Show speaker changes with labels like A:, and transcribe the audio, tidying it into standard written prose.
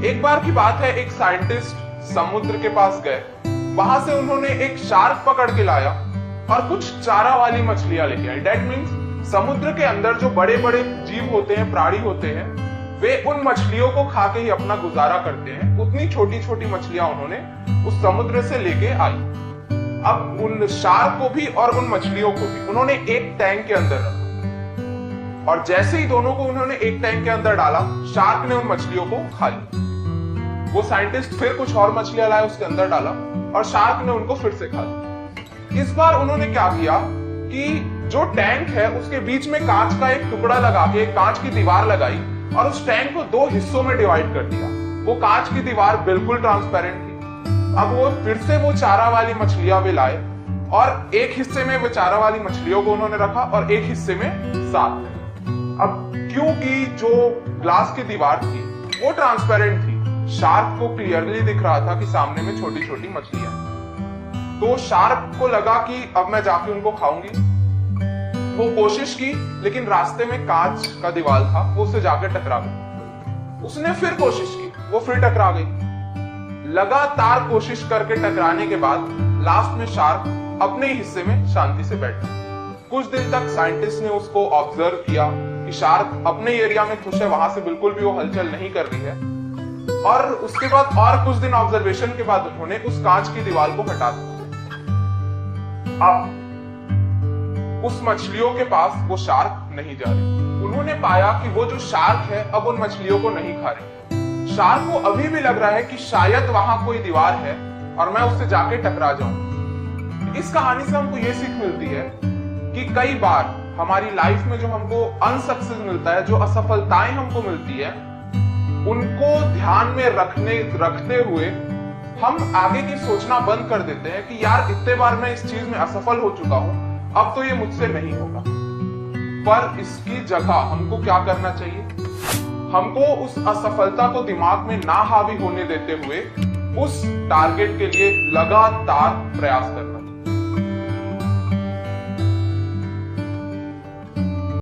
A: एक बार की बात है, एक साइंटिस्ट समुद्र के पास गए। वहां से उन्होंने एक शार्क पकड़ के लाया और कुछ चारा वाली मछलियां लेके आए। दैट मीन्स समुद्र के अंदर जो बड़े बड़े जीव होते हैं, प्राणी होते हैं, वे उन मछलियों को खा के ही अपना गुजारा करते हैं। उतनी छोटी छोटी मछलियां उन्होंने उस समुद्र से लेके आई। अब उन शार्क को भी और उन मछलियों को भी उन्होंने एक टैंक के अंदर रखा, और जैसे ही दोनों को उन्होंने एक टैंक के अंदर डाला, शार्क ने उन मछलियों को खा लिया। वो साइंटिस्ट फिर कुछ और मछलियां लाए, उसके अंदर डाला, और शार्क ने उनको फिर से खा लिया। इस बार उन्होंने क्या किया कि जो टैंक है उसके बीच में कांच का एक टुकड़ा लगा के कांच की दीवार लगाई और उस टैंक को 2 हिस्सों में डिवाइड कर दिया। वो कांच की दीवार बिल्कुल ट्रांसपेरेंट थी। अब वो फिर से वो चारा वाली मछलियां भी लाए और एक हिस्से में वो चारा वाली मछलियों को उन्होंने रखा और एक हिस्से में साफ। अब क्योंकि जो ग्लास की दीवार थी वो ट्रांसपेरेंट थी, शार्क को क्लियरली दिख रहा था कि सामने में छोटी छोटी मछलियां। तो शार्क को लगा कि अब मैं जाके उनको खाऊंगी। वो कोशिश की, लेकिन रास्ते में कांच का दीवार था, वो उससे जाकर टकरा गई। उसने फिर कोशिश की, वो फिर टकरा गई। लगातार कोशिश करके टकराने के बाद लास्ट में शार्क अपने ही हिस्से में शांति से बैठा। कुछ दिन तक साइंटिस्ट ने उसको ऑब्जर्व किया कि शार्क अपने एरिया में खुश है, वहां से बिल्कुल भी वो हलचल नहीं कर रही है। और उसके बाद और कुछ दिन ऑब्जर्वेशन के बाद उन्होंने उस कांच की दीवार को हटा दिया। अब उस मछलियों के पास वो शार्क नहीं जा रही। उन्होंने पाया कि वो जो शार्क है अब उन मछलियों को नहीं खा रही। शार्क को अभी भी लग रहा है कि शायद वहां कोई दीवार है और मैं उससे जाके टकरा जाऊं। इस कहानी से हमको ये सीख मिलती है कि कई बार हमारी लाइफ में जो हमको अनसक्सेस मिलता है, जो असफलताएं हमको मिलती है, उनको ध्यान में रखते हुए हम आगे की सोचना बंद कर देते हैं कि यार इतने बार मैं इस चीज में असफल हो चुका हूं, अब तो ये मुझसे नहीं होगा। पर इसकी जगह हमको क्या करना चाहिए? हमको उस असफलता को दिमाग में ना हावी होने देते हुए उस टारगेट के लिए लगातार प्रयास करना।